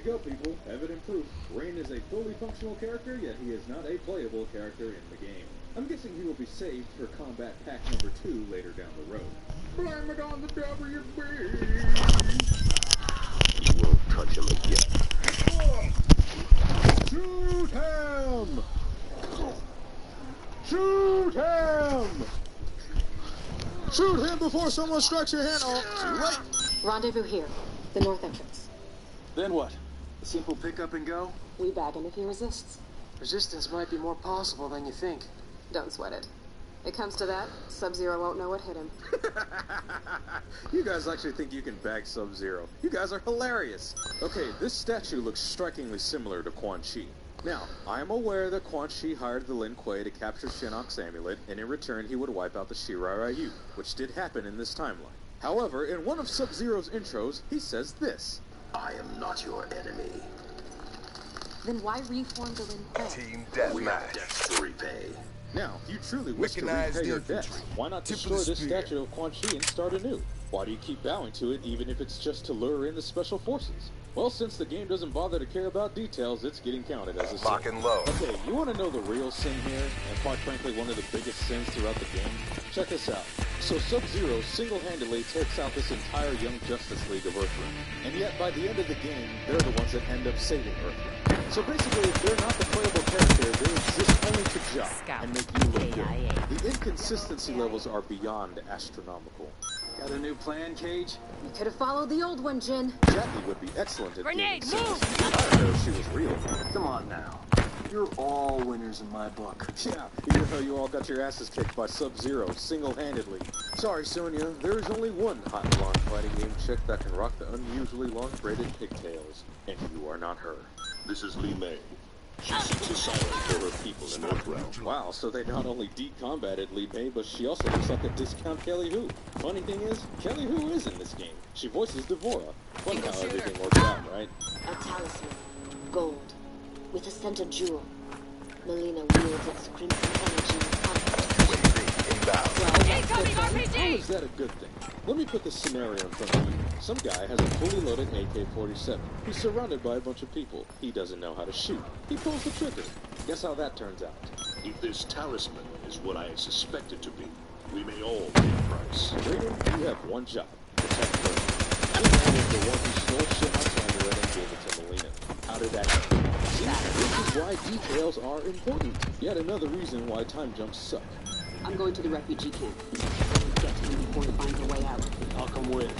go, people. Evident proof. Rain is a fully functional character, yet he is not a playable character in the game. I'm guessing he will be saved for Combat Pack number 2 later down the road. Blame it on the WB! You won't touch him again. Shoot him! Shoot him! Shoot him before someone strikes your hand off! Right! Rendezvous here, the north entrance. Then what? A simple pick up and go? We bag him if he resists. Resistance might be more possible than you think. Don't sweat it. It comes to that, Sub-Zero won't know what hit him. You guys actually think you can bag Sub-Zero. You guys are hilarious. Okay, this statue looks strikingly similar to Quan Chi. Now, I am aware that Quan Chi hired the Lin Kuei to capture Shinnok's amulet, and in return he would wipe out the Shirai Ryu, which did happen in this timeline. However, in one of Sub-Zero's intros, he says this. I am not your enemy. Then why reform the Lin Kuei? Team We have Deathmatch. debts to repay. Now, if you truly wish to Recognize repay the your infantry. debts, why not Tip of destroy the this spear. statue of Quan Chi and start anew? Why do you keep bowing to it even if it's just to lure in the special forces? Well, since the game doesn't bother to care about details, it's getting counted as a sin. Lock and load. Okay, you want to know the real sin here, and quite frankly one of the biggest sins throughout the game? Check this out. So Sub-Zero single-handedly takes out this entire Young Justice League of Earthrealm. And yet, by the end of the game, they're the ones that end up saving Earthrealm. So basically, if they're not the playable character, they exist only to job and make you look good. The inconsistency levels are beyond astronomical. Got a new plan, Cage? You could have followed the old one, Jin. Jackie would be excellent at Grenade, being move! I don't know if she was real. Come on now. You're all winners in my book. Yeah, even though you all got your asses kicked by Sub-Zero single-handedly. Sorry, Sonya, there is only one hot blonde fighting game chick that can rock the unusually long-braided pigtails, and you are not her. This is Li Mei. She seeks asylum for her people in Earthrealm. Wow, so they not only decombated Li Mei, but she also looks like a discount Kelly Hu. Funny thing is, Kelly Hu is in this game. She voices Devora. Funny how everything works out, right? A talisman, gold, with a center jewel. Melina wields its crimson energy in combat. Waving inbound. Incoming How RPG! is that a good thing? Let me put this scenario in front of you. Some guy has a fully loaded AK-47. He's surrounded by a bunch of people. He doesn't know how to shoot. He pulls the trigger. Guess how that turns out? If this talisman is what I suspect it to be, we may all pay the price. Raiden, you have one job. Protect her. Raiden was the one who stole Shinnok's amulet and gave it to Melina. How did that happen? See, this is why details are important. Yet another reason why time jumps suck. I'm going to the refugee camp. Get to him before he finds a way out. I'll come with.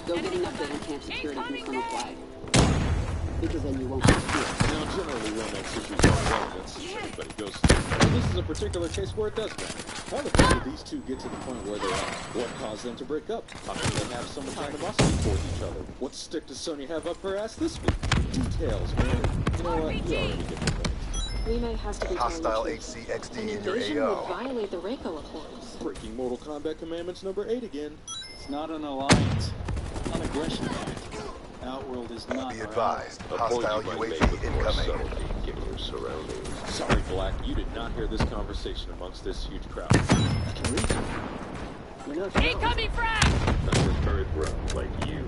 Go get an update on camp security from Colonel Flag. Because then you won't be here. Now, generally, romance issues are relevant since everybody goes through. But this is a particular case where it does matter. How the fuck did these two get to the point where they're at? What caused them to break up? How did they have so much animosity towards each other? What stick does Sonya have up her ass this week? Details, man. You know what? You already get the point. Remake has to be Hostile telling the truth. HCXD An in your invasion AO. would violate the Reiko Accords. Breaking Mortal Kombat Commandments number 8 again. It's not an alliance. Non-aggression pact. Outworld is not Be our advised. A point Hostile you might make UAV with more incoming. subtlety, given your surroundings. Sorry, Black, you did not hear this conversation amongst this huge crowd. Incoming frag! I'm a very brown like you.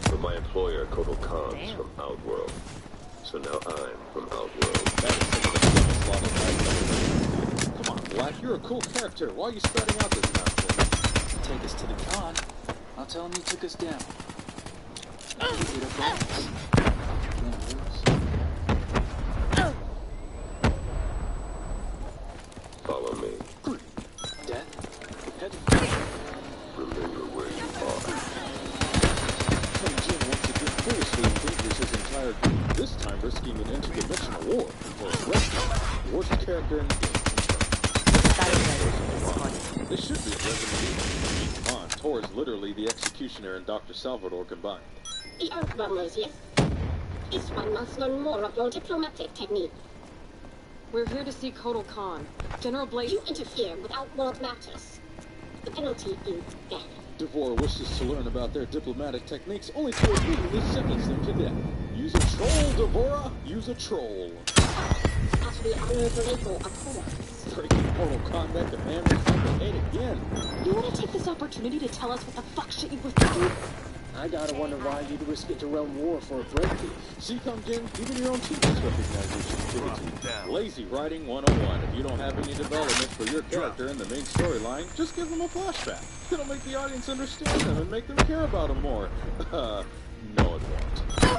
But my employer, Kotal Khan, is from Outworld. So now I'm from Outworld. That is some of the dumbest lot of life. Come on, Black, you're a cool character. Why are you spreading out this nonsense? Take us to the con. I'll tell him you took us down. Hit a bonus. Can't lose. Follow me. Death? Head. Remember where you are. King Jin wants to do foolishly endangers his entire group, this time risking an interdimensional war for his rescue. Worst character in the game. This should be a resolution. Come on, Tor is literally the executioner and Dr. Salvador combined. The Earthworm is here. This one must learn more of your diplomatic technique. We're here to see Kotal Khan. General Blaze... You interfere with Outworld matters. The penalty is death. Devore wishes to learn about their diplomatic techniques only to immediately sentence them to death. Use a troll, Devora! Use a troll. As we honor the Reiko Accords. Breaking Mortal Kombat Commandments number 8 again. You want to take this opportunity to tell us what the fuck shit you were thinking? I gotta wonder why you'd risk it to realm war for a breakthrough. See, Kung Jin, even your own teammates recognize your stupidity. Lazy writing 101. If you don't have any development for your character in the main storyline, just give them a flashback. It'll make the audience understand them and make them care about them more. No, it won't.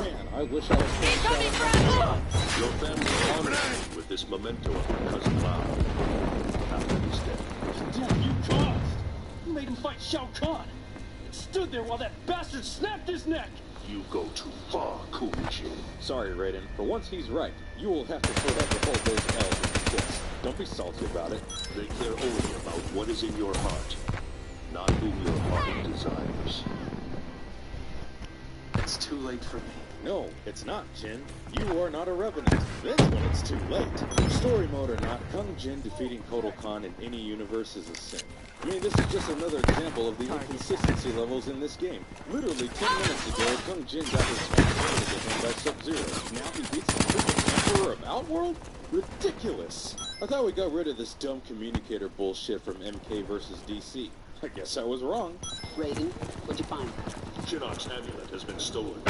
Man, I wish I was playing Shadow. Your family honored you with this memento of your cousin Lao. After he's dead. Damn, you caused! You made him fight Shao Kahn! Stood there while that bastard snapped his neck! You go too far, Kumichi. Sorry, Raiden. For once he's right. You will have to forever hold those L's in your fist. Don't be salty about it. They care only about what is in your heart, not whom your heart desires. It's too late for me. No, it's not, Jin. You are not a Revenant. That's when it's too late. Story mode or not, Kung Jin defeating Kotal Khan in any universe is a sin. I mean, this is just another example of the inconsistency levels in this game. Literally 10 minutes ago, Kung Jin got his face handed to him by Sub-Zero. Now he beats the freaking Emperor of Outworld? Ridiculous! I thought we got rid of this dumb communicator bullshit from MK versus DC. I guess I was wrong. Raiden, what'd you find? Shinnok's amulet has been stolen,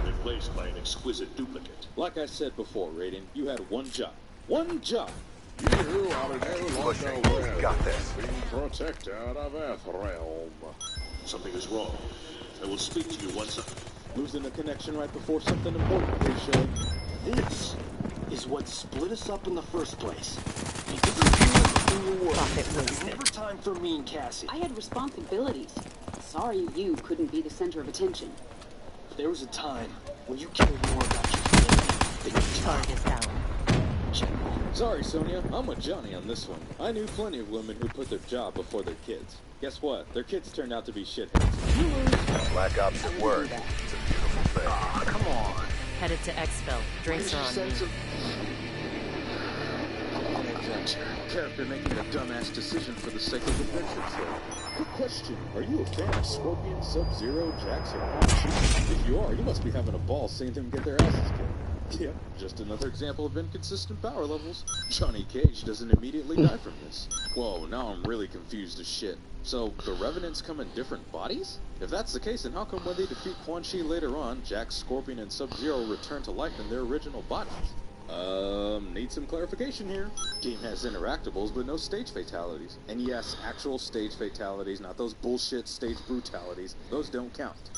replaced by an exquisite duplicate. Like I said before, Raiden, you had one job. One job! You are no longer Got this. being protected of Earthrealm. Something is wrong. I will speak to you once I... Losing a connection right before something important, please, Shay. This is what split us up in the first place. You didn't do anything you were. Never time for me and Cassie. I had responsibilities. Sorry you couldn't be the center of attention. There was a time when you cared more about your family than your Target down. General. Sorry, Sonya. I'm with Johnny on this one. I knew plenty of women who put their job before their kids. Guess what? Their kids turned out to be shitheads. Black Ops at work. It's a beautiful thing. Ah, come on. Headed to Exfil. Drinks are on me. Adventure. Character making a dumbass decision for the sake of adventure thrill. Good question. Are you a fan of Scorpion, Sub-Zero, Jax, or Quan Chi? If you are, you must be having a ball seeing them get their asses kicked. Yep, just another example of inconsistent power levels. Johnny Cage doesn't immediately die from this. Whoa, now I'm really confused as shit. So, the Revenants come in different bodies? If that's the case, then how come when they defeat Quan Chi later on, Jax, Scorpion, and Sub-Zero return to life in their original bodies? Need some clarification here. Game has interactables, but no stage fatalities. And yes, actual stage fatalities, not those bullshit stage brutalities. Those don't count.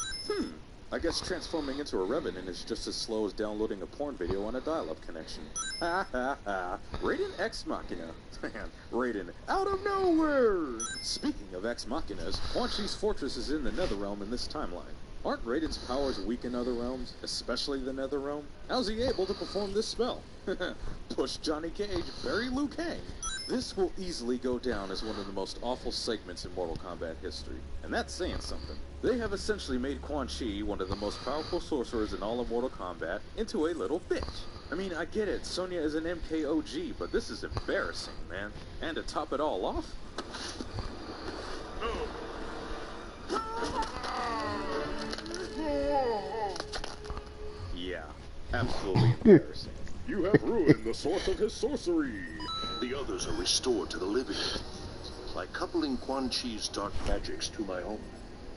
I guess transforming into a Revenant is just as slow as downloading a porn video on a dial-up connection. Ha ha ha. Raiden Ex Machina. Man, Raiden out of nowhere! Speaking of Ex Machinas, Quan Chi's fortress is in the Netherrealm in this timeline. Aren't Raiden's powers weak in other realms, especially the Netherrealm? How's he able to perform this spell? Push Johnny Cage, bury Liu Kang. This will easily go down as one of the most awful segments in Mortal Kombat history. And that's saying something. They have essentially made Quan Chi, one of the most powerful sorcerers in all of Mortal Kombat, into a little bitch. I mean, I get it, Sonya is an MKOG, but this is embarrassing, man. And to top it all off... Yeah, absolutely embarrassing. You have ruined the source of his sorcery. The others are restored to the living. By coupling Quan Chi's dark magics to my own,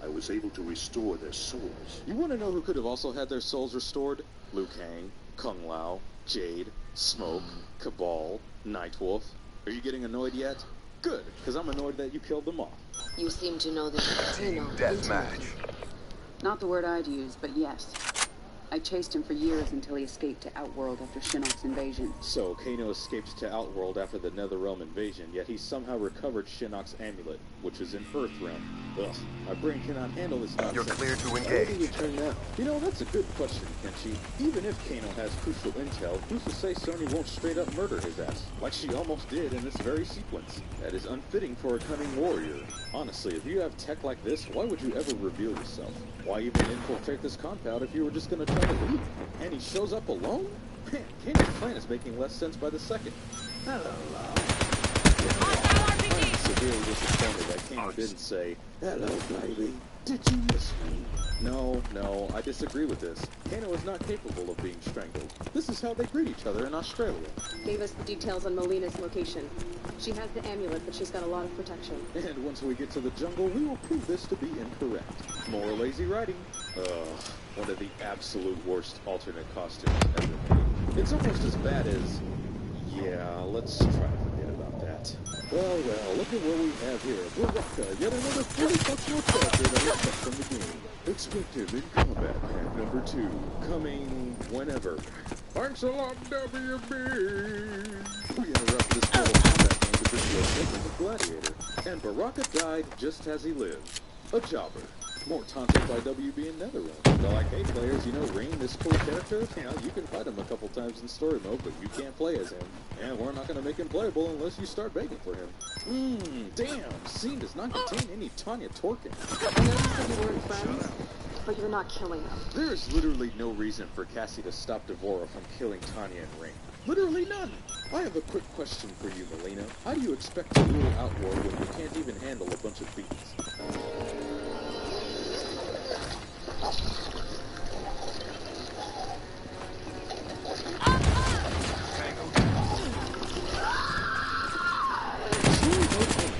I was able to restore their souls. You want to know who could have also had their souls restored? Liu Kang, Kung Lao, Jade, Smoke, Cabal, Nightwolf. Are you getting annoyed yet? Good, because I'm annoyed that you killed them all. You seem to know the Kano Deathmatch. intimately. Not the word I'd use, but yes. I chased him for years until he escaped to Outworld after Shinnok's invasion. So, Kano escaped to Outworld after the Netherrealm invasion, yet he somehow recovered Shinnok's amulet, which is in Earthrealm. Ugh, my brain cannot handle this nonsense. You're clear to Why would he engage. return now? You know, that's a good question, Kenshi. Even if Kano has crucial intel, who's to say Sonya won't straight up murder his ass, like she almost did in this very sequence? That is unfitting for a cunning warrior. Honestly, if you have tech like this, why would you ever reveal yourself? Why even infiltrate this compound if you were just gonna try to leave? And he shows up alone? Man, Kano's plan is making less sense by the second. Hello, love. severely disappointed that Kano didn't say, "Hello, baby. Did you miss me?" No, I disagree with this. Kano is not capable of being strangled. This is how they greet each other in Australia. Gave us the details on Melina's location. She has the amulet, but she's got a lot of protection. And once we get to the jungle, we will prove this to be incorrect. More lazy writing. One of the absolute worst alternate costumes ever made. It's almost as bad as... Yeah, let's try to forget about that. Well, look at what we have here. Baraka, yet another fully functional character that was cut from the game. Expect him in combat pack number 2, coming whenever. Thanks a lot, WB. We interrupt this Mortal Kombat game to bring you a segment of Gladiator, and Baraka died just as he lived. A jobber. More taunted by WB and NetherRealm. They're like, hey players, Rain, this cool character, you can fight him a couple times in story mode, but you can't play as him. And we're not going to make him playable unless you start begging for him. Damn, scene does not contain any Tanya Torkin. I noticed that you weren't friends, but you're not killing them. There is literally no reason for Cassie to stop D'Vorah from killing Tanya and Rain. Literally none! I have a quick question for you, Melina. How do you expect to rule Outworld when you can't even handle a bunch of beats?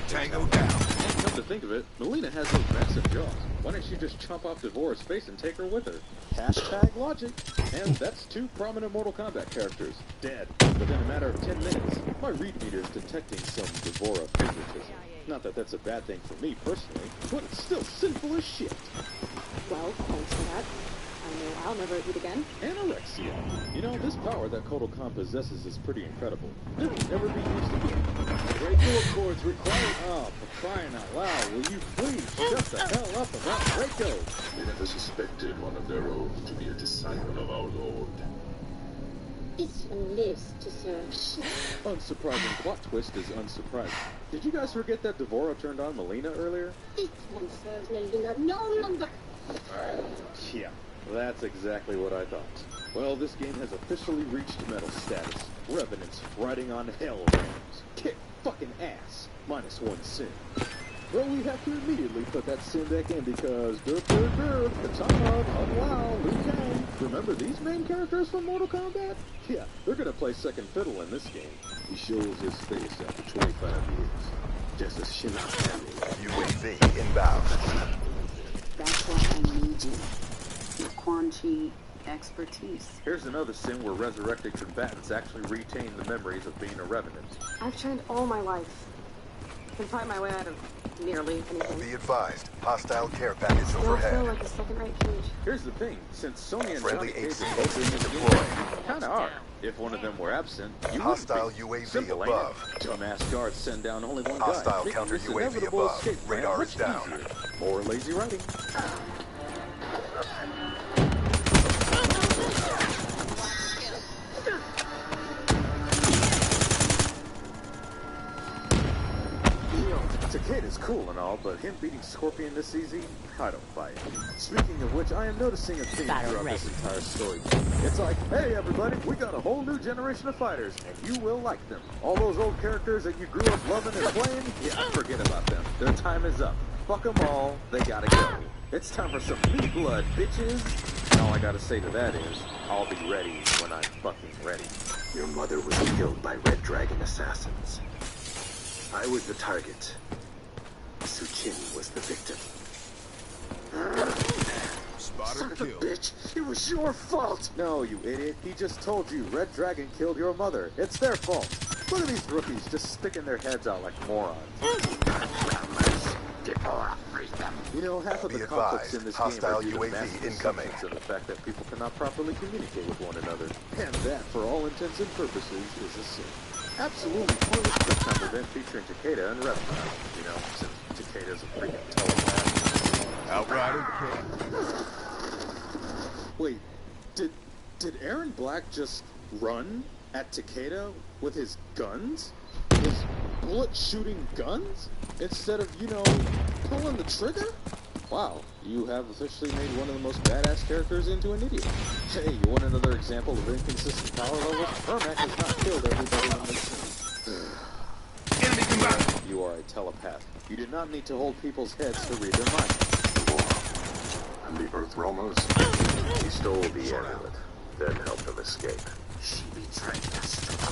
Tango down. Come to think of it, Melina has those massive jaws. Why don't you just chop off D'Vorah's face and take her with her? Hashtag logic. And that's 2 prominent Mortal Kombat characters. Dead. Within a matter of 10 minutes. My read meter is detecting some D'Vorah favoritism. Not that that's a bad thing for me personally, but it's still sinful as shit. Well, thanks for that. I know I'll never eat again. Anorexia. This power that Kotal Kahn possesses is pretty incredible. It will never be used again. Breakthrough Accords required. Oh, for crying out loud, will you please shut the hell up about Draco? They never suspected one of their own to be a disciple of our Lord. This one lives to serve. Unsurprising plot twist is unsurprising. Did you guys forget that D'Vorah turned on Melina earlier? This one serves Melina no longer. Yeah, that's exactly what I thought. Well, this game has officially reached metal status. Revenants riding on hell rams. Kick fucking ass. -1 sin. Well, we have to immediately put that sin back in because Katana, wow, Liu Kang. Remember these main characters from Mortal Kombat? Yeah, they're gonna play second fiddle in this game. He shows his face after 25 years. Just as Shinnok. UAV inbound. That's why I need you. Your Quan Chi expertise. Here's another sin where resurrected combatants actually retain the memories of being a revenant. I've trained all my life. Can fight my way out of nearly anything. Be advised, hostile care package Still overhead. feel like a second-rate cage. Here's the thing, since Sony and Friendly Johnny Cage are HCs both in the deployed. kinda are. If one of them were absent, you Hostile wouldn't be. UAV Simple, above. ain't it? Dumbass guards send down only one Hostile guy, making counter this UAV inevitable above. escape plan Radar much is down. easier. More lazy writing. Takeda's cool and all, but him beating Scorpion this easy, I don't buy it. Speaking of which, I am noticing a theme throughout this entire story. It's like, hey everybody, we got a whole new generation of fighters, and you will like them. All those old characters that you grew up loving and playing, yeah, forget about them. Their time is up. Fuck them all, they gotta go. It's time for some new blood, bitches. And all I gotta say to that is, I'll be ready when I'm fucking ready. Your mother was killed by Red Dragon assassins. I was the target. Suchin was the victim. Spotter kill. Bitch, it was your fault! No, you idiot. He just told you Red Dragon killed your mother. It's their fault. Look at these rookies just sticking their heads out like morons. Half of the conflicts in this game are due to massive assumptions and the fact that people cannot properly communicate with one another. And that, for all intents and purposes, is a sin. Absolutely pointless quick-time event featuring Takeda and Reptile. Since Takeda's a freaking telepath. Outrider Wait, did Aaron Black just run at Takeda with his guns? His bullet-shooting guns? Instead of, pulling the trigger? Wow, you have officially made one of the most badass characters into an idiot. Hey, you want another example of inconsistent power levels? Ermac has not killed everybody in this scene. Enemy You are a telepath. You do not need to hold people's heads to read their minds. And the Earth Roamers. He stole the amulet, then helped them escape. She betrayed us to the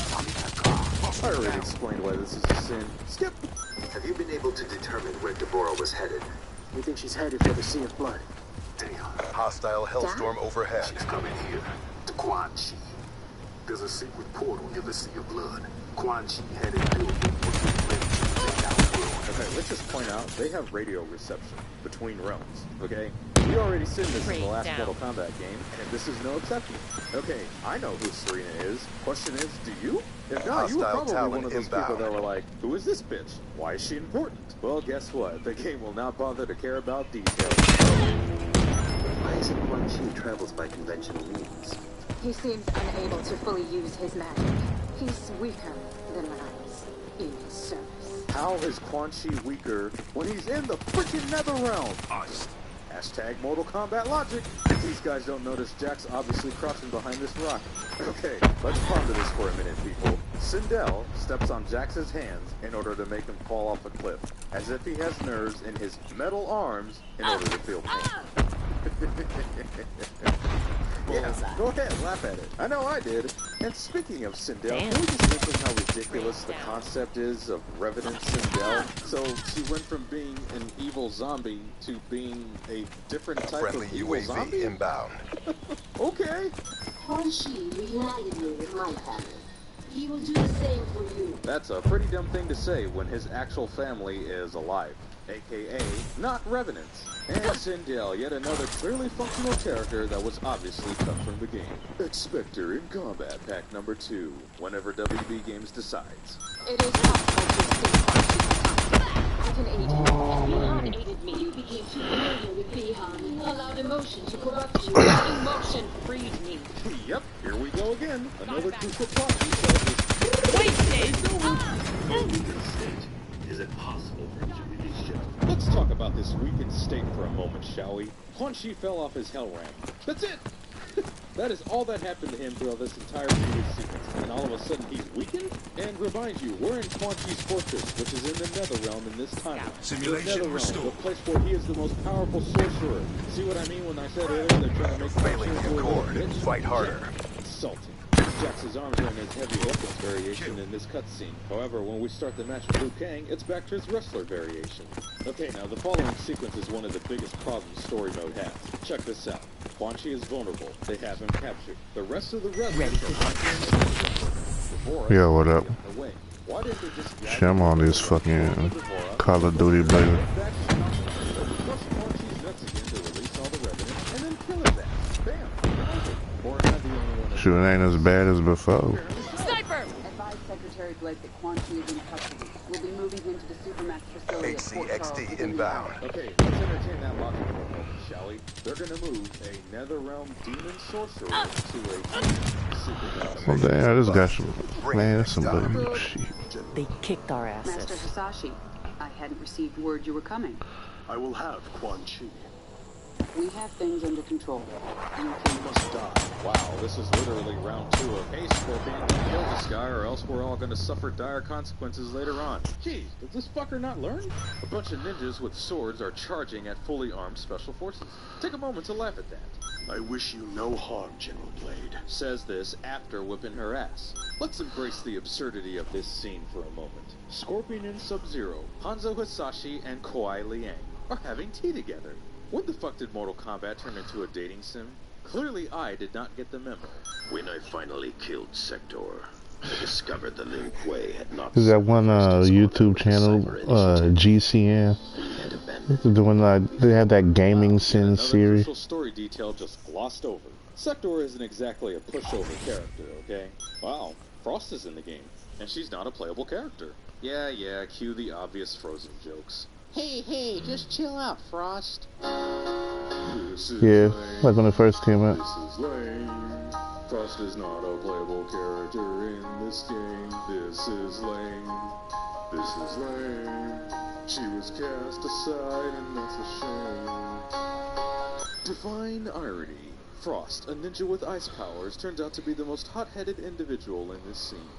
I already explained why this is a sin. Skip! Have you been able to determine where Deborah was headed? We think she's headed for the Sea of Blood. Damn. Hostile hellstorm overhead. She's coming here. To Quan Chi. There's a secret portal near the Sea of Blood. Quan Chi had it built Okay, let's just point out, they have radio reception between realms, okay? We already seen this in the last Mortal Kombat game, and this is no exception. Okay, I know who Serena is. Question is, do you? If not, you were probably one of those people that were like, who is this bitch? Why is she important? Well, guess what? The game will not bother to care about details. Why is it Quan Chi travels by conventional means? He seems unable to fully use his magic. He's weaker than when I was in his service. How is Quan Chi weaker when he's in the freaking Netherrealm? Hashtag Mortal Kombat logic. These guys don't notice Jax obviously crouching behind this rock. Okay, let's ponder this for a minute, people. Sindel steps on Jax's hands in order to make him fall off a cliff, as if he has nerves in his metal arms in order to feel pain. Yeah, go ahead, laugh at it. I know I did. And speaking of Sindel, can we just mention how ridiculous the concept is of Revenant Sindel? So she went from being an evil zombie to being a different type Friendly of evil UAV zombie? inbound. Okay. Quan Chi reunited me with my family. He will do the same for you. That's a pretty dumb thing to say when his actual family is alive. AKA, not Revenants. And Sindel, yet another clearly functional character that was obviously cut from the game. Expect her in Combat Pack number 2, whenever WB Games decides. It is possible to escape Quan Chi. I can aid you. Bihan aided me. You became too familiar with Bihan. Allowed emotion to corrupt you. Emotion freed me. Yep, here we go again. Another crucial plot detail is Is it possible for him to really show? Let's talk about this weakened state for a moment, shall we? Quan Chi fell off his hell ramp. That's it! That is all that happened to him throughout this entire previous sequence. And all of a sudden he's weakened? And remind you, we're in Quan Chi's fortress, which is in the Netherrealm in this timeline. Simulation the Netherrealm, restored. the place where he is the most powerful sorcerer. See what I mean when I said earlier they're trying to make Failing the accord. Fight harder. Insulting. Jax's arms are in his heavy weapons variation in this cutscene. However, when we start the match with Liu Kang, it's back to his wrestler variation. Okay, now the following sequence is one of the biggest problems story mode has. Check this out. Quan Chi is vulnerable. They have him captured. The rest of the residents are hunting. Yo, what up? Away. Why didn't they just Shit, I'm on this fucking Call of Duty, baby. Shoot, it ain't as bad as before. Sniper! Advise Secretary Blake that Quan Chi is in custody. We'll be moving him to the Supermax facility at Fort Charles. HCXD inbound. Okay, let's entertain that logic for a moment, shall we? They're gonna move a Netherrealm demon sorcerer to a Supermax. Well, damn, this guy should. Man, that's some good shit. They kicked our asses. Master Hisashi, I hadn't received word you were coming. I will have Quan Chi. We have things under control. You must die. Wow, this is literally round 2 of, hey, Scorpion, don't kill this guy or else we're all gonna suffer dire consequences later on. Geez, does this fucker not learn? A bunch of ninjas with swords are charging at fully armed special forces. Take a moment to laugh at that. I wish you no harm, General Blade. Says this after whipping her ass. Let's embrace the absurdity of this scene for a moment. Scorpion and Sub-Zero, Hanzo Hisashi, and Kuai Liang are having tea together. When the fuck did Mortal Kombat turn into a dating sim? Clearly I did not get the memo. When I finally killed Sector, I discovered the Lin Kuei had not... Is that one YouTube channel, GCN? Doing they have that gaming sim series. Another story detail just glossed over. Sector isn't exactly a pushover character, okay? Wow, Frost is in the game, and she's not a playable character. Yeah, cue the obvious Frozen jokes. Hey, just chill out, Frost. Yeah, like when it first came out. This is lame. Frost is not a playable character in this game. This is lame. This is lame. She was cast aside, and that's a shame. Divine irony. Frost, a ninja with ice powers, turns out to be the most hot-headed individual in this scene.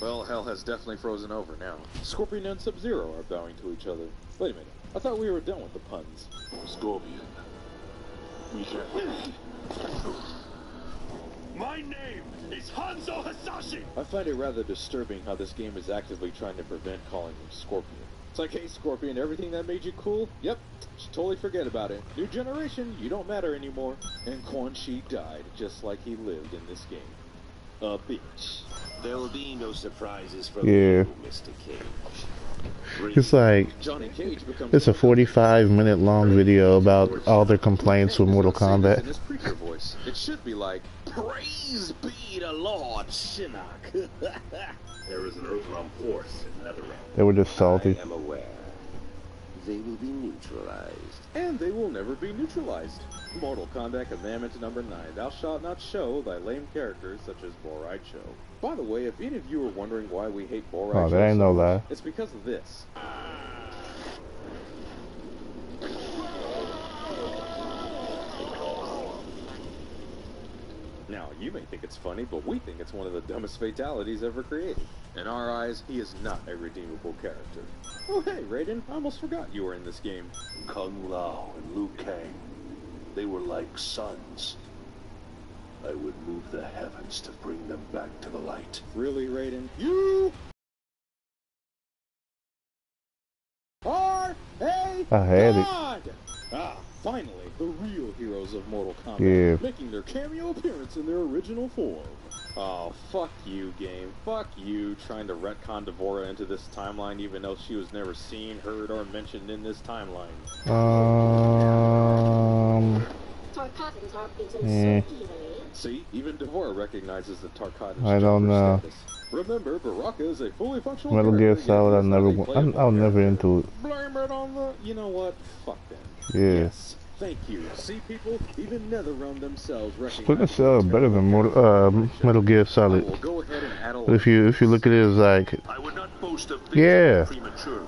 Well, hell has definitely frozen over now. Scorpion and Sub-Zero are bowing to each other. Wait a minute, I thought we were done with the puns. Scorpion, we can't. My name is Hanzo Hasashi! I find it rather disturbing how this game is actively trying to prevent calling him Scorpion. It's like, hey Scorpion, everything that made you cool? Yep, should totally forget about it. New generation, you don't matter anymore. And Quan Chi died, just like he lived in this game. A bitch. There will be no surprises from you, Mr. Cage. It's like, it's a 45-minute long video about all their complaints with Mortal Kombat. In his preacher voice, it should be like, praise be the Lord Shinnok. There is an Earthrealm force in Netherrealm. They were just salty. I am aware. They will be neutralized. And they will never be neutralized. Mortal Kombat Commandment number 9. Thou shalt not show thy lame characters such as Boraicho. By the way, if any of you are wondering why we hate Boraicho, oh, there ain't no lie. It's because of this. Now, you may think it's funny, but we think it's one of the dumbest fatalities ever created. In our eyes, he is not a redeemable character. Oh hey, Raiden, I almost forgot you were in this game. Kung Lao and Liu Kang, they were like sons. I would move the heavens to bring them back to the light. Really, Raiden? You are a god! Ah, finally, the real heroes of Mortal Kombat, making their cameo appearance in their original form. Oh, fuck you, game. Fuck you, trying to retcon D'Vorah into this timeline even though she was never seen, heard, or mentioned in this timeline. See, even D'Vorah recognizes the Tarkatan. I don't know. Remember, Baraka is a fully functional Metal Gear Solid, I was never into it. Blame it on the... You know what? Fuck them. Yeah. Yes. Thank you. See, people, even NetherRealm themselves recognize... Splinter Cell better than Metal Gear Solid. If you look at it as like... I would not boast of yeah. Premature.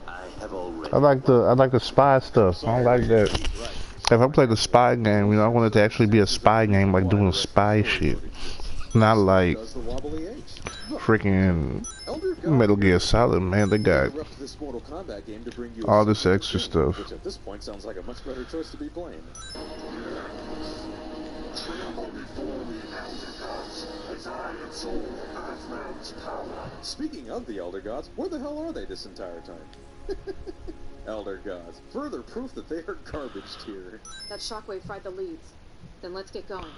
I have already... I like the spy stuff. I don't like that. If I play the spy game, you know, I want it to actually be a spy game, like doing spy shit. Not like freaking Metal Gear Solid, man. They got all this extra stuff. Which at this point sounds like a much better choice to be playing. Speaking of the Elder Gods, where the hell are they this entire time? Elder Gods. Further proof that they are garbage tier. That shockwave fried the leads. Then let's get going.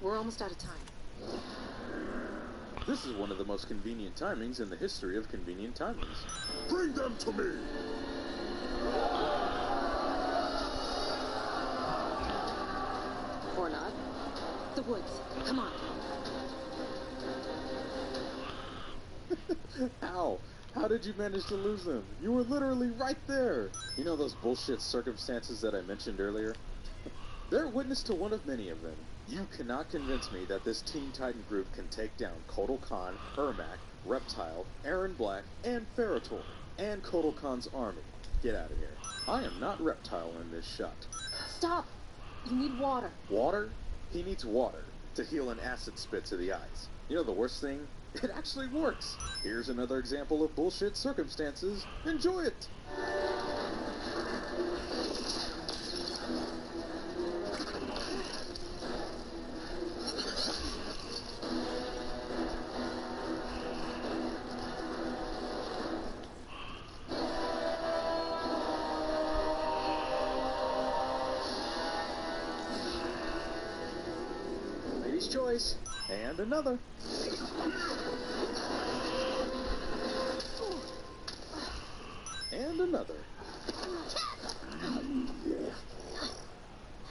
We're almost out of time. This is one of the most convenient timings in the history of convenient timings. Bring them to me! Or not. The woods. Come on. Ow! How did you manage to lose them? You were literally right there! You know those bullshit circumstances that I mentioned earlier? They're witness to one of many of them. You cannot convince me that this Teen Titan group can take down Kotal Khan, Ermac, Reptile, Aaron Black, and Ferrotor, and Kotal Khan's army. Get out of here. I am not Reptile in this shot. Stop! You need water. Water? He needs water to heal an acid spit to the eyes. You know the worst thing? It actually works. Here's another example of bullshit circumstances. Enjoy it! Lady's choice. And another. And another.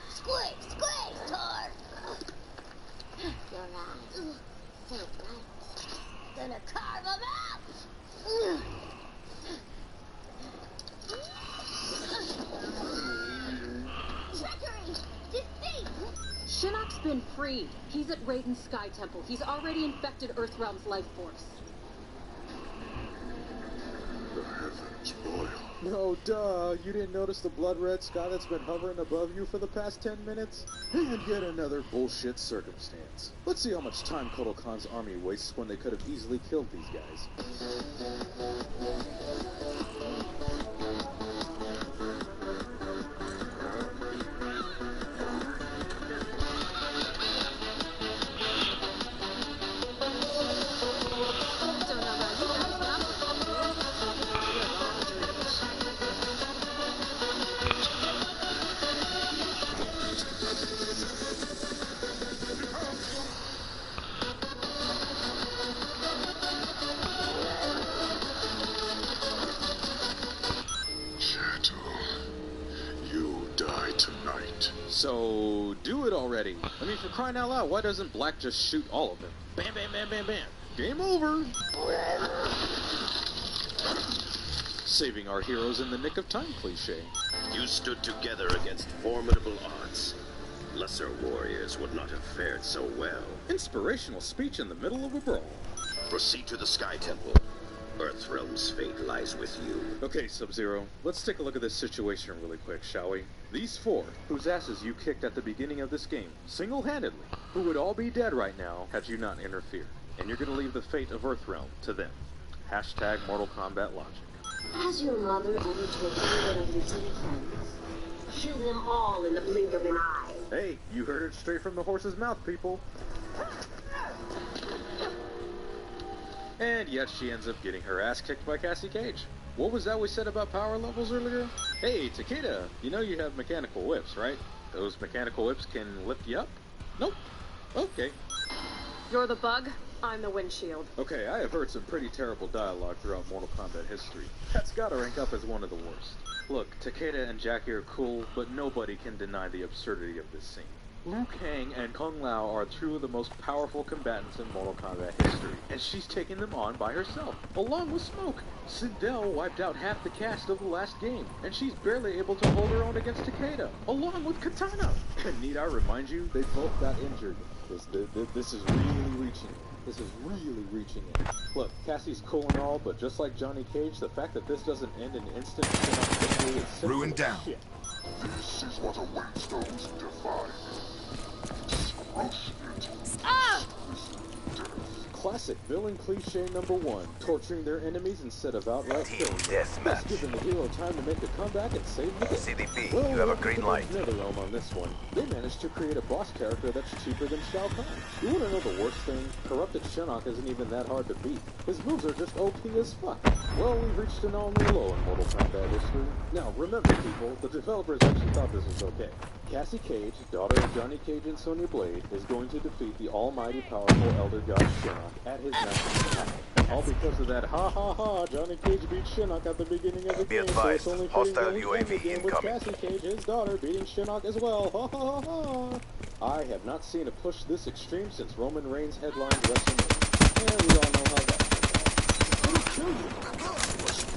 Squeeze, squeeze, Tor! Your eyes, so bright. Gonna carve them out! Treachery! Deceit! Shinnok's been freed. He's at Raiden's Sky Temple. He's already infected Earthrealm's life force. The heavens boil. No, duh. You didn't notice the blood red sky that's been hovering above you for the past 10 minutes? And yet another bullshit circumstance. Let's see how much time Kotal Khan's army wastes when they could have easily killed these guys. So, do it already. I mean, for crying out loud, why doesn't Black just shoot all of them? Bam, bam, bam, bam, bam. Game over. Saving our heroes in the nick of time cliche. You stood together against formidable odds. Lesser warriors would not have fared so well. Inspirational speech in the middle of a brawl. Proceed to the Sky Temple. Earthrealm's fate lies with you. Okay, Sub-Zero, let's take a look at this situation really quick, shall we? These four, whose asses you kicked at the beginning of this game, single-handedly, who would all be dead right now had you not interfered. And you're gonna leave the fate of Earthrealm to them. Hashtag Mortal Kombat logic. Has your mother ever told you what I do to your friends? Kill them all in the blink of an eye. Hey, you heard it straight from the horse's mouth, people. And yet she ends up getting her ass kicked by Cassie Cage. What was that we said about power levels earlier? Hey, Takeda, you know you have mechanical whips, right? Those mechanical whips can lift you up? Nope. Okay. You're the bug, I'm the windshield. Okay, I have heard some pretty terrible dialogue throughout Mortal Kombat history. That's gotta rank up as one of the worst. Look, Takeda and Jackie are cool, but nobody can deny the absurdity of this scene. Liu Kang and Kung Lao are two of the most powerful combatants in Mortal Kombat history, and she's taking them on by herself, along with Smoke. Sindel wiped out half the cast of the last game, and she's barely able to hold her own against Takeda, along with Katana. And need I remind you, they both got injured. This is really reaching it. This is really reaching it. Look, Cassie's cool and all, but just like Johnny Cage, the fact that this doesn't end in instant victory is simple Ruined down. shit. This is what awaits those who defy. Classic villain cliche number one, torturing their enemies instead of outright killing them. Thus giving the hero time to make a comeback and save the day. CDP, Well, you have a green light. NetherRealm on this one. They managed to create a boss character that's cheaper than Shao Kahn. You wanna know the worst thing? Corrupted Shinnok isn't even that hard to beat. His moves are just OP as fuck. Well, we've reached an all-new low in Mortal Kombat history. Now, remember people, the developers actually thought this was okay. Cassie Cage, daughter of Johnny Cage and Sonya Blade, is going to defeat the almighty powerful Elder God Shinnok at his national battle. All because of that ha ha ha, Johnny Cage beat Shinnok at the beginning of the game, so it's only fitting that we end the game with Cassie Cage, his daughter, beating Shinnok as well. Ha ha ha ha. I have not seen a push this extreme since Roman Reigns headlined WrestleMania. And we all know how that goes. Let me kill you.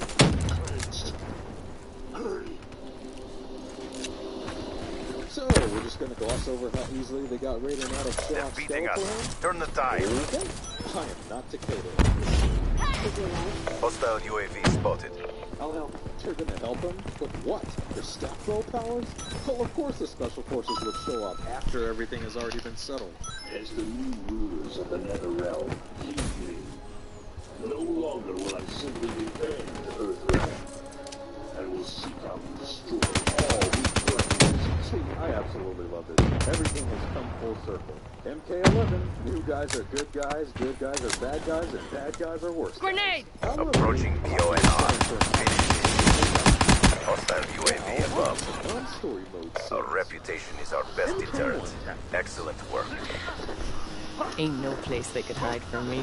So, we're just gonna gloss over how easily they got Raiden out of Shinnok's skeletal hand? Turn the tide. Okay. I am not Takeda. Hostile UAV spotted. I'll help. You're gonna help him? With what? Your staff throw powers? Well, of course the special forces would show up after everything has already been settled. As the new rulers of the Netherrealm, heed me. No longer will I simply defend Earthrealm. I will seek out and destroy all who See, I absolutely love this. Everything has come full circle. MK11, new guys are good guys are bad guys, and bad guys are worse. Grenade! Approaching PONR. Hostile UAV above. Story mode Our reputation is our best deterrent. Excellent work. Ain't no place they could hide from me.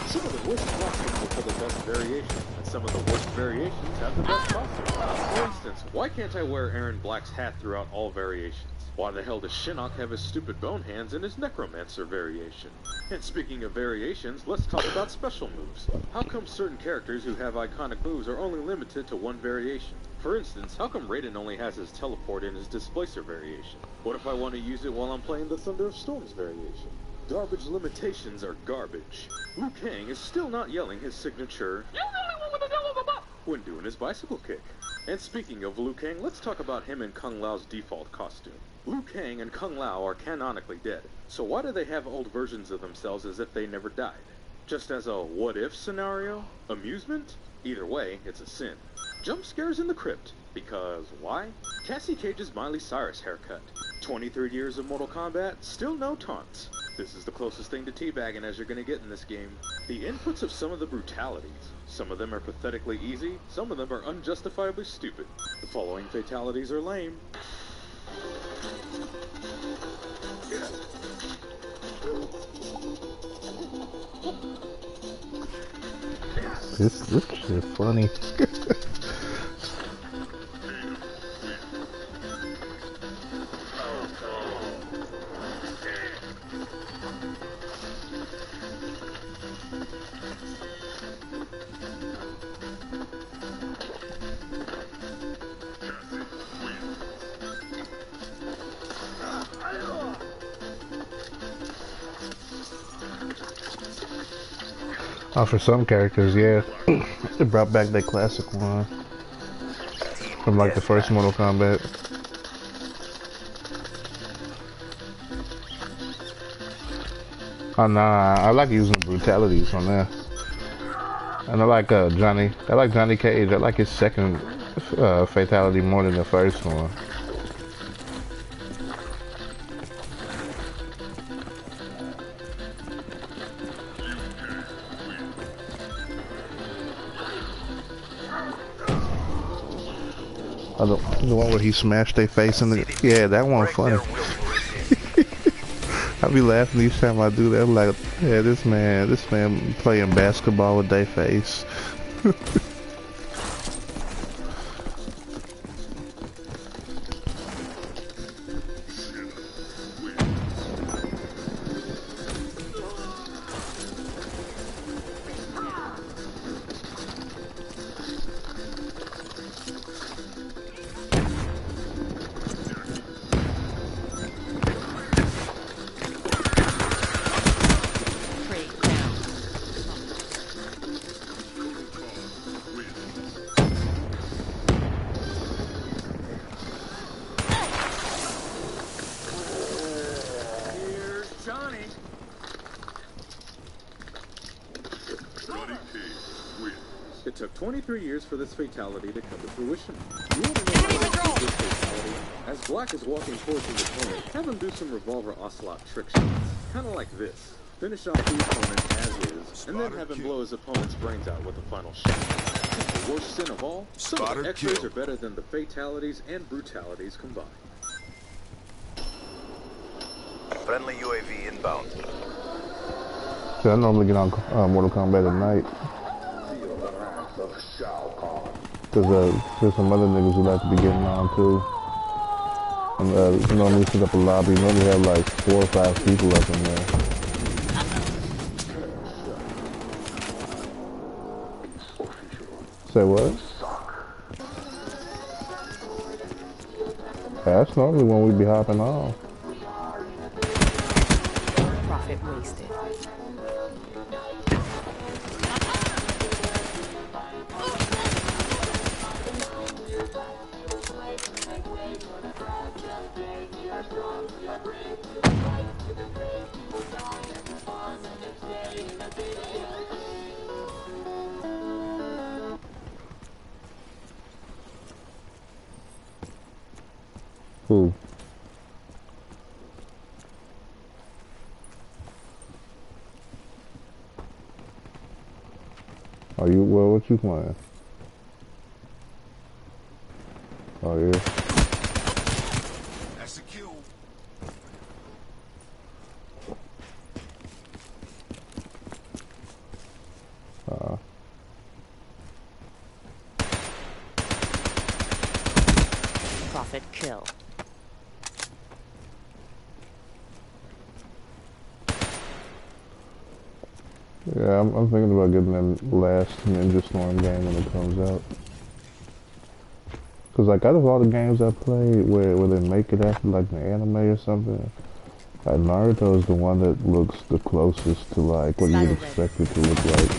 Some of the worst costumes are for the best variations, and some of the worst variations have the best costumes. For instance, why can't I wear Aaron Black's hat throughout all variations? Why the hell does Shinnok have his stupid bone hands in his Necromancer variation? And speaking of variations, let's talk about special moves. How come certain characters who have iconic moves are only limited to one variation? For instance, how come Raiden only has his teleport in his Displacer variation? What if I want to use it while I'm playing the Thunder of Storms variation? Garbage limitations are garbage. Liu Kang is still not yelling his signature when doing his bicycle kick. And speaking of Liu Kang, let's talk about him and Kung Lao's default costume. Liu Kang and Kung Lao are canonically dead, so why do they have old versions of themselves as if they never died? Just as a what-if scenario? Amusement? Either way, it's a sin. Jump scares in the crypt. Because why? Cassie Cage's Miley Cyrus haircut. 23 years of Mortal Kombat, still no taunts. This is the closest thing to teabagging as you're gonna get in this game. The inputs of some of the brutalities. Some of them are pathetically easy, some of them are unjustifiably stupid. The following fatalities are lame. This shit funny. Oh, for some characters, yeah. It brought back that classic one from like the first Mortal Kombat. Oh nah, I like using brutalities on there. And I like Johnny Cage. I like his second fatality more than the first one. The one where he smashed their face in the... Yeah, that one funny. I be laughing each time I do that. I'm like, yeah, this man playing basketball with their face. It took 23 years for this fatality to come to fruition. You want to know how to do this fatality? As Black is walking towards his opponent, have him do some revolver ocelot trick shots. Kind of like this. Finish off the opponent as is, and then have him blow his opponent's brains out with a final shot. The worst sin of all, some of the X-rays are better than the fatalities and brutalities combined. Friendly UAV inbound. So I normally get on Mortal Kombat at night. Cause there's some other niggas who like to be getting on too. And you normally set up a lobby, you normally have like 4 or 5 people up in there. Say what? Yeah, that's normally when we be hopping on. Profit wasted. Who? Are you, well, what you playing? Oh, yeah. That's a kill. Profit kill. Yeah, I'm thinking about getting that last Ninja Storm game when it comes out. Cause like out of all the games I played where they make it after like an anime or something, Naruto is the one that looks the closest to like what you would expect it to look like.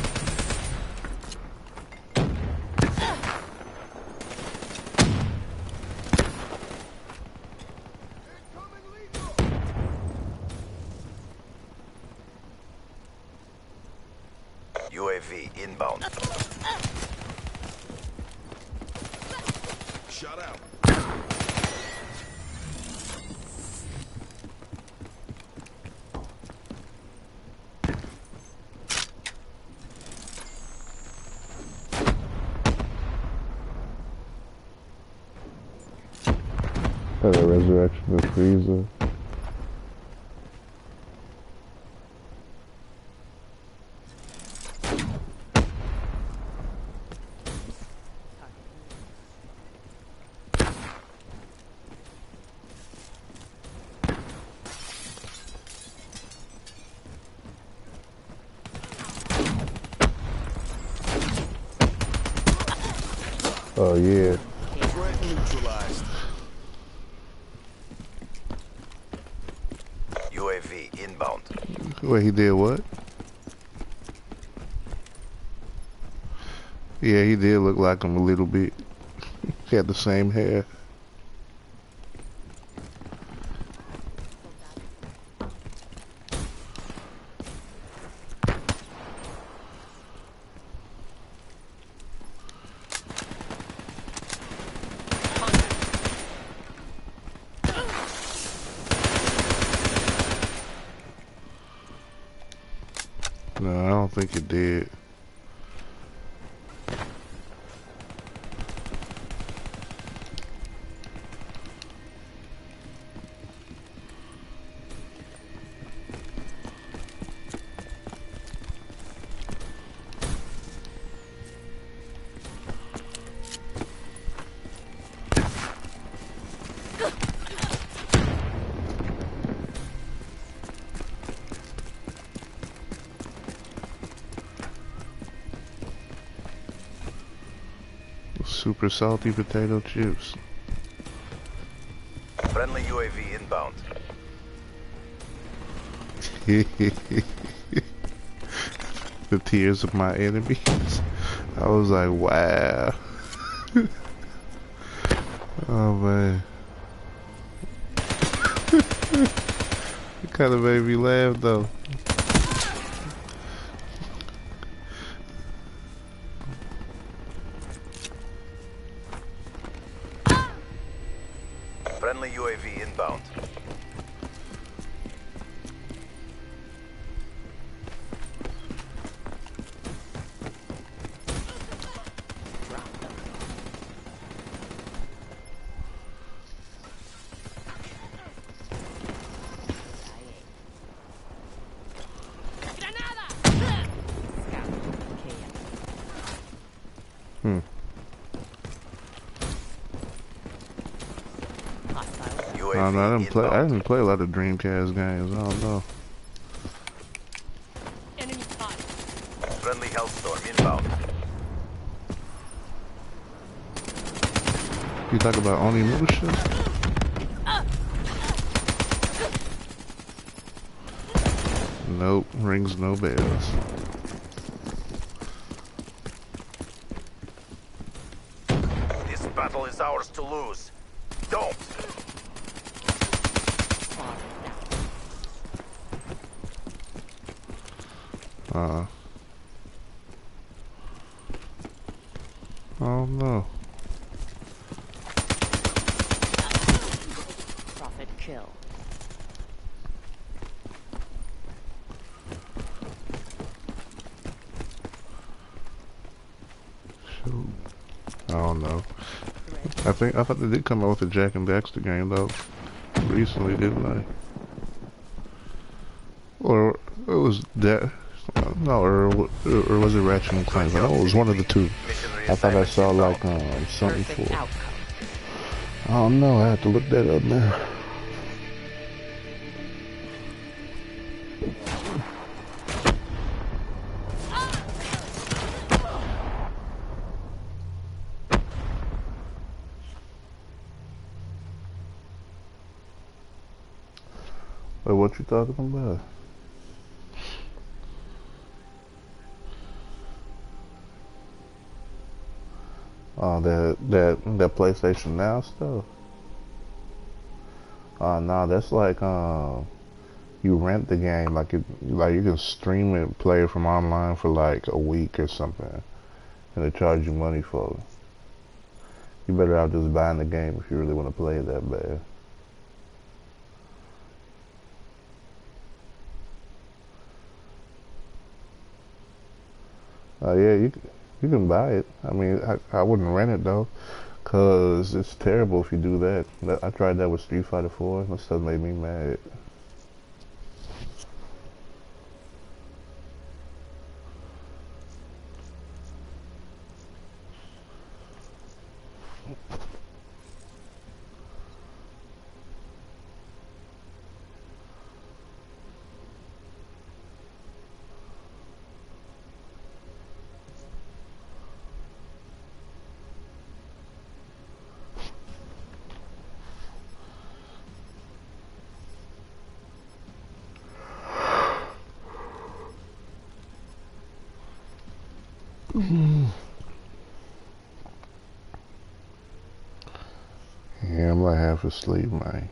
UAV inbound. Shut out. The resurrection of Frieza. Oh yeah. Threat neutralized. UAV inbound. Wait, he did what? Yeah, he did look like him a little bit. He had the same hair. No, I don't think it did. Super salty potato chips. Friendly UAV inbound. The tears of my enemies. I was like, wow. Oh man. It kind of made me laugh though. Friendly UAV inbound. Hmm. I don't know. I didn't play a lot of Dreamcast games. I don't know. Friendly Hellstorm inbound. You talk about Onimusha? Nope, rings no bells. This battle is ours to lose. Don't! Oh no. Profit kill. Shoot. I don't know. I thought they did come out with a Jack and Daxter game though. Recently, didn't they? Or it was that. No, or was it Ratchet and Clank? No, it was one of the two. I thought I saw like something for it. I don't know. I have to look that up now. Wait, what you talking about? Oh, that PlayStation Now stuff. Nah, that's like you rent the game, like you can stream it, play it from online for like a week or something, and they charge you money for it. You better out just buying the game if you really want to play it that bad. Yeah, you can buy it. I mean, I wouldn't rent it though, cause it's terrible if you do that. I tried that with Street Fighter 4. That stuff made me mad. Yeah, I'm like half asleep, man.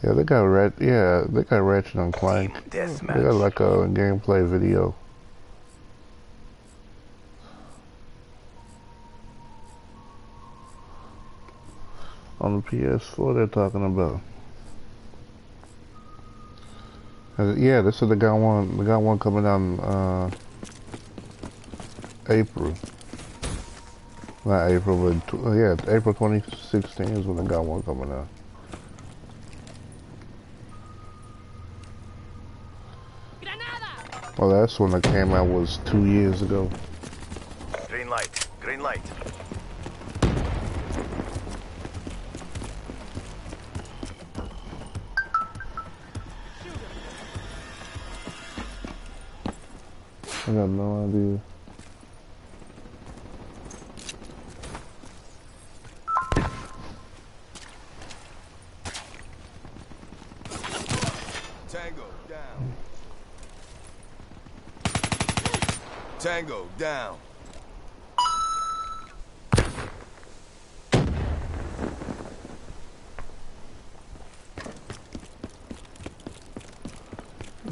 Yeah, they got Ratchet and Clank. They got like a gameplay video. On the PS4 they're talking about. Yeah, they said they got one coming out in April. Not April, but yeah, April 2016 is when they got one coming out. Well, that's when it came out, was 2 years ago. Green light, green light. I got no idea. Tango down.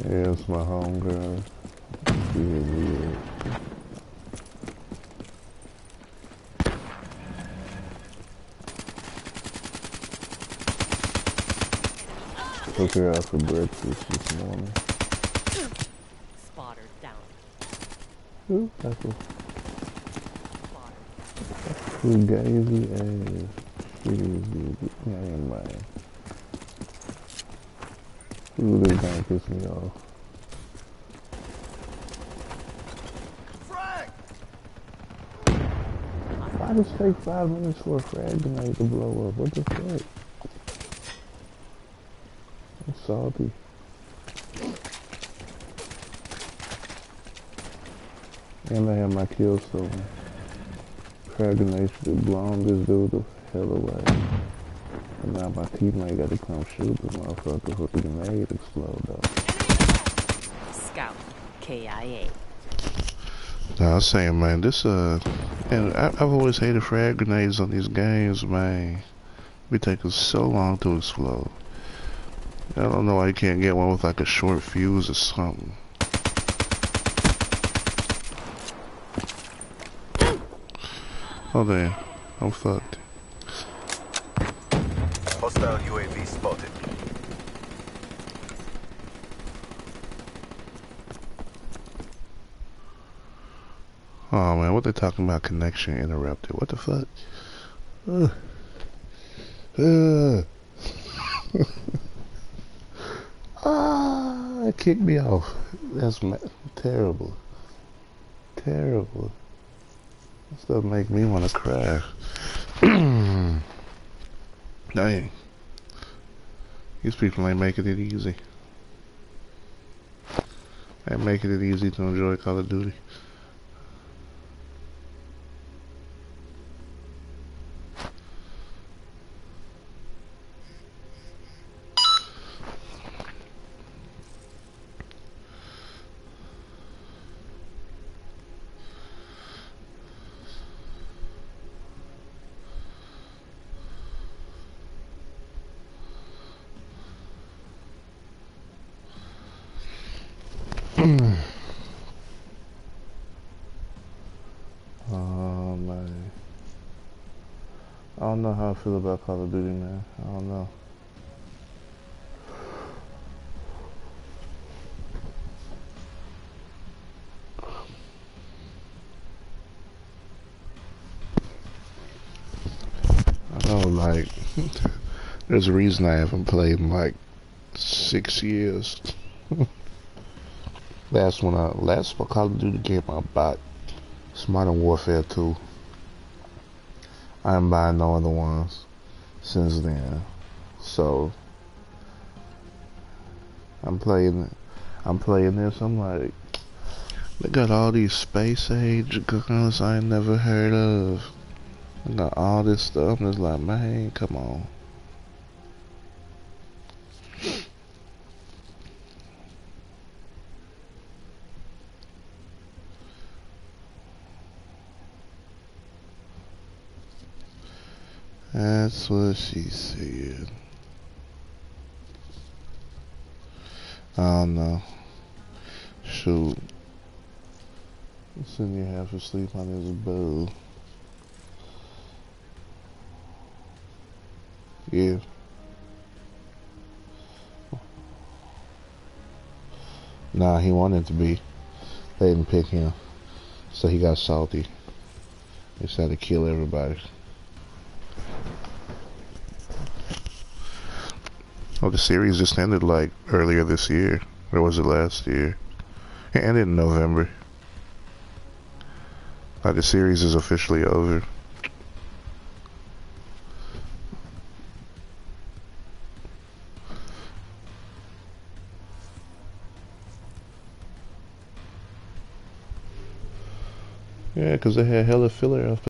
Yeah, it's my home girl. Weird. Took her out for breakfast this morning. Spotter down. Ooh, that's a fugazi ass. Yeah, man. Ooh, this guy pissed me off. Why does it take 5 minutes for a frag grenade to blow up? What the fuck? I'm salty. And I have my kill stolen. Frag grenade should have blown this dude the hell away. And now my teammate got to come shoot the motherfucker for the grenade explode though. Scout, KIA. Nah, I was saying, man, this, and I've always hated frag grenades on these games, man. Be taking so long to explode. I don't know why you can't get one with like a short fuse or something. Oh damn, I'm fucked. Hostile UAV spotted. Oh man, what they talking about? Connection interrupted. What the fuck? It kicked me off. That's terrible. Terrible. That stuff make me want to cry. Dang. These people ain't making it easy. Ain't making it easy to enjoy Call of Duty. Oh man, I don't know how I feel about Call of Duty, man. I don't know. I know, like, there's a reason I haven't played in like 6 years. last Call of Duty game I bought was Modern Warfare 2. I haven't buying no other ones since then. So I'm playing this. I'm like, they got all these space age guns I ain't never heard of. They got all this stuff. I'm just like, man, come on. That's what she said. I don't know. Shoot. I'm sitting here half asleep on this bowl. Yeah. Nah, he wanted to be. They didn't pick him. So he got salty. He decided to kill everybody. Oh, the series just ended like earlier this year. Or was it last year? It ended in November. Like, the series is officially over. Yeah, because they had hella filler